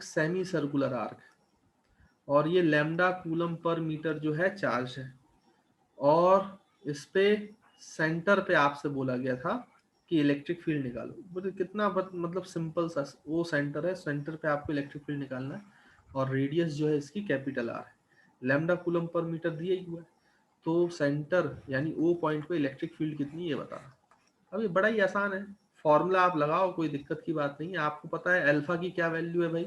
Semi circular arc और ये lambda coulomb per metre जो है चार्ज है और इस पे सेंटर पे आपसे बोला गया था कि इलेक्ट्रिक फील्ड निकालो। बोले कितना मतलब सिंपल सा वो सेंटर है, सेंटर पे आपको इलेक्ट्रिक फील्ड निकालना है और रेडियस जो है इसकी कैपिटल आर है, लैम्डा कूलम पर मीटर दिया ही हुआ है। तो सेंटर यानी ओ पॉइंट पे इलेक्ट्रिक फील्ड कितनी है ये बताना। अब ये बड़ा ही आसान है, फॉर्मूला आप लगाओ, कोई दिक्कत की बात नहीं है। आपको पता है अल्फा की क्या वैल्यू है भाई,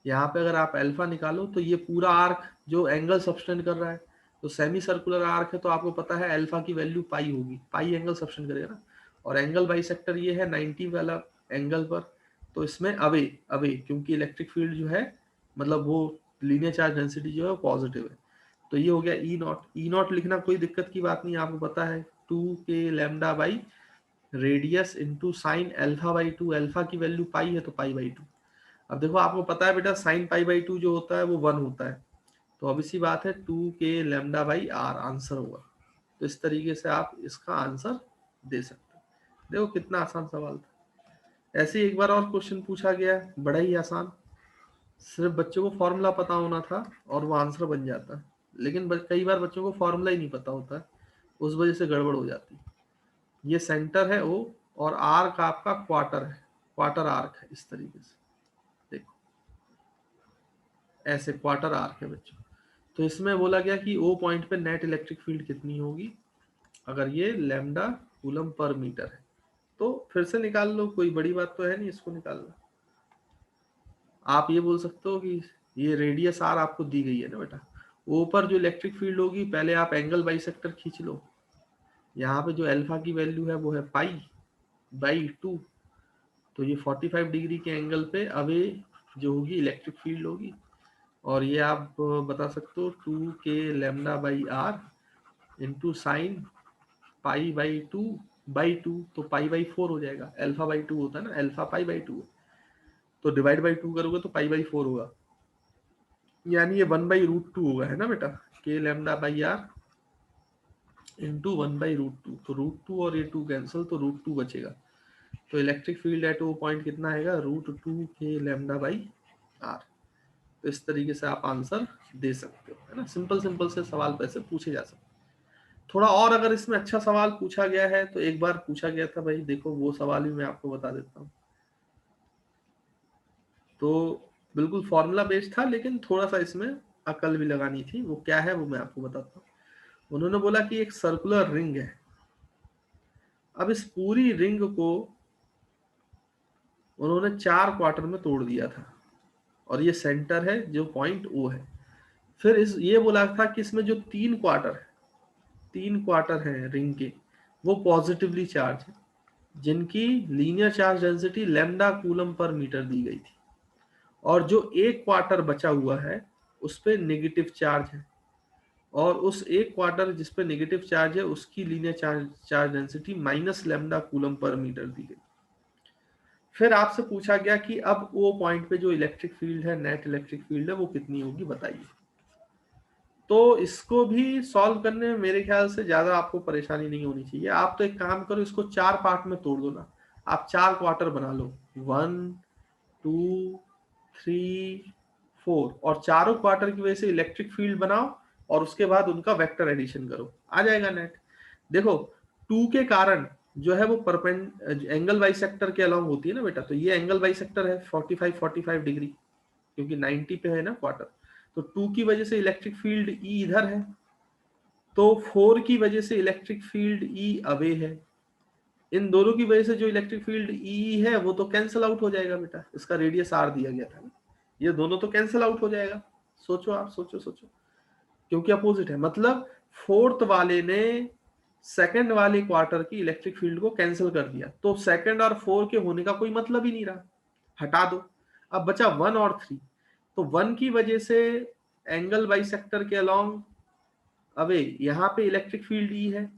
यहाँ पे अगर आप अल्फा निकालो तो ये पूरा आर्क जो एंगल सबटेंड कर रहा है, तो सेमी सर्कुलर आर्क है तो आपको पता है अल्फा की वैल्यू पाई होगी, पाई एंगल सबटेंड करेगा ना। और एंगल बाइसेक्टर ये है 90 वाला एंगल पर, तो इसमें अवे अवे क्योंकि इलेक्ट्रिक फील्ड जो है मतलब वो लीनियर चार्ज डेंसिटी जो है वो पॉजिटिव है। तो ये हो गया ई नॉट। ई नॉट लिखना कोई दिक्कत की बात नहीं, आपको पता है 2k lambda by radius into sine alpha by 2, alpha की वैल्यू पाई है तो पाई बाई 2। अब देखो आपको पता है बेटा साइन पाई बाई 2 जो होता है वो 1 होता है, तो अब इसी बात है 2k lambda by our answer होगा। तो इस तरीके से आप इसका आंसर दे सकते हो। देखो कितना आसान सवाल था। ऐसे ही एक बार और क्वेश्चन पूछा गया, बड़ा ही आसान, सिर्फ बच्चों को फॉर्मूला पता होना था और वो आंसर बन जाता है। लेकिन कई बार बच्चों को फॉर्मूला ही नहीं पता होता है, उस वजह से गड़बड़ हो जाती है। ये सेंटर है ओ और आर्क आपका क्वार्टर है, क्वार्टर आर्क है इस तरीके से। देखो ऐसे क्वार्टर आर्क है बच्चों। तो इसमें बोला गया कि ओ पॉइंट पे नेट इलेक्ट्रिक फील्ड कितनी होगी अगर ये लैम्डा कूलम पर मीटर है। तो फिर से निकाल लो, कोई बड़ी बात तो है नहीं इसको निकालना। आप ये बोल सकते हो कि ये रेडियस आर आपको दी गई है ना बेटा, ओ पर जो इलेक्ट्रिक फील्ड होगी पहले आप एंगल बाइसेक्टर खींच लो। यहाँ पे जो अल्फा की वैल्यू है वो है पाई बाई 2, तो ये 45 डिग्री के एंगल पे अवे जो होगी इलेक्ट्रिक फील्ड होगी। और ये आप बता सकते हो 2k lambda by r into sine pi by 2 तो पाई बाई 4 हो जाएगा। अल्फा बाई 2 होता है ना, अल्फा पाई बाई 2, तो डिवाइड बाई 2 करोगे तो पाई बाई 4 होगा, यानी ये 1/√2 होगा, है ना बेटा। के लैम्डा बाई आर इंटू 1/√2, तो √2 और ये 2 कैंसिल तो √2 बचेगा। तो इलेक्ट्रिक फील्ड एट वो पॉइंट कितना आएगा, √2k लैम्डा बाई आर। तो इस तरीके से आप आंसर दे सकते हो, है ना। सिंपल सिंपल से सवाल पैसे पूछे जा सकते। थोड़ा और अगर इसमें अच्छा सवाल पूछा गया है तो एक बार पूछा गया था भाई, देखो वो सवाल भी मैं आपको बता देता हूँ। तो बिल्कुल फॉर्मूला बेस्ड था लेकिन थोड़ा सा इसमें अकल भी लगानी थी, वो क्या है वो मैं आपको बताता हूँ। उन्होंने बोला कि एक सर्कुलर रिंग है, अब इस पूरी रिंग को उन्होंने 4 क्वार्टर में तोड़ दिया था और ये सेंटर है जो पॉइंट ओ है। फिर इस ये बोला था कि इसमें जो 3 क्वार्टर है रिंग के वो पॉजिटिवली चार्ज है, जिनकी linear charge density lambda coulomb per metre दी गई थी, और जो एक क्वार्टर बचा हुआ है उस पर नेगेटिव चार्ज है, और उस एक क्वार्टर जिस पे नेगेटिव चार्ज है उसकी linear charge density minus lambda coulomb per metre दी गई। फिर आपसे पूछा गया कि अब वो पॉइंट पे जो इलेक्ट्रिक फील्ड है, नेट इलेक्ट्रिक फील्ड है, वो कितनी होगी बताइए। तो इसको भी सॉल्व करने में मेरे ख्याल से ज्यादा आपको परेशानी नहीं होनी चाहिए। आप तो एक काम करो, इसको 4 पार्ट में तोड़ दो ना, आप 4 क्वार्टर बना लो, 1 2 3 4, और चारों क्वार्टर की वजह से इलेक्ट्रिक फील्ड बनाओ और उसके बाद उनका वेक्टर एडिशन करो, आ जाएगा नेट। देखो 2 के कारण जो है वो परपेंड एंगल बाइसेक्टर के अलोंग होती है ना बेटा, तो ये एंगल बाइसेक्टर है 45 डिग्री, क्योंकि 90 पे है ना क्वार्टर। तो 2 की वजह से इलेक्ट्रिक फील्ड ई इधर है, तो 4 की वजह से इलेक्ट्रिक फील्ड ई अवे है। इन दोनों की वजह से जो इलेक्ट्रिक फील्ड ई है वो तो कैंसिल आउट हो जाएगा बेटा, इसका रेडियस आर दिया गया था ना, ये दोनों तो कैंसिल आउट हो जाएगा। सोचो आप, सोचो सोचो, क्योंकि अपोजिट है, मतलब फोर्थ वाले ने सेकंड वाले क्वार्टर की इलेक्ट्रिक फील्ड को कैंसिल कर दिया, तो सेकंड और 4 के होने का कोई मतलब ही नहीं रहा, हटा दो। अब बचा 1 और 3, तो 1 की वजह से एंगल बाइसेक्टर के अलोंग अवे यहाँ पे इलेक्ट्रिक फील्ड ई है,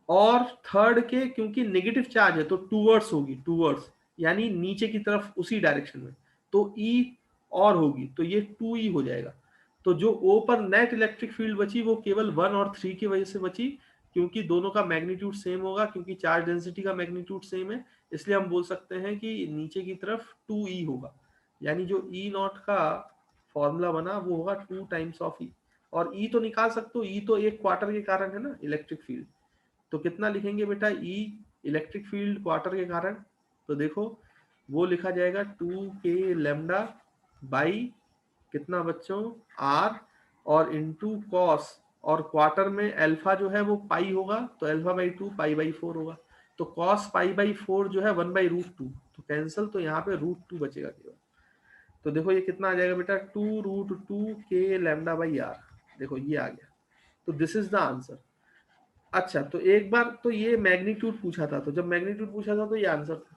और थर्ड के क्योंकि नेगेटिव चार्ज है तो टूवर्ड्स होगी, टूवर्ड्स यानी नीचे की तरफ उसी डायरेक्शन में, तो ई और होगी, तो ये 2 ई हो जाएगा। तो जो ओ पर नेट इलेक्ट्रिक फील्ड बची वो केवल 1 और 3 की वजह से बची, क्योंकि दोनों का मैग्नीट्यूड सेम होगा, क्योंकि चार्ज डेंसिटी का मैग्नीट्यूड सेम है, इसलिए हम बोल सकते हैं कि नीचे की तरफ 2 ई होगा। यानी जो ई नॉट का फॉर्मूला बना वो होगा 2 टाइम्स ऑफ ई। और ई तो निकाल सकते हो, ई तो एक क्वार्टर के कारण है ना इलेक्ट्रिक फील्ड। तो कितना लिखेंगे बेटा ई इलेक्ट्रिक फील्ड क्वार्टर के कारण? तो देखो वो लिखा जाएगा 2k लेमडा बाई कितना बच्चों आर, और इंटू कॉस, और क्वार्टर में अल्फा जो है वो पाई होगा तो अल्फा बाई 2 पाई बाई 4 होगा। तो कॉस पाई बाई 4 जो है 1/√2, तो कैंसिल, तो यहाँ पे √2 बचेगा केवल। तो देखो ये कितना आ जाएगा बेटा 2√2k लेमडा बाई आर। देखो ये आ गया। तो दिस इज द आंसर। अच्छा तो एक बार तो ये मैग्नीट्यूड पूछा था, तो जब मैग्नीट्यूड पूछा था तो ये आंसर था।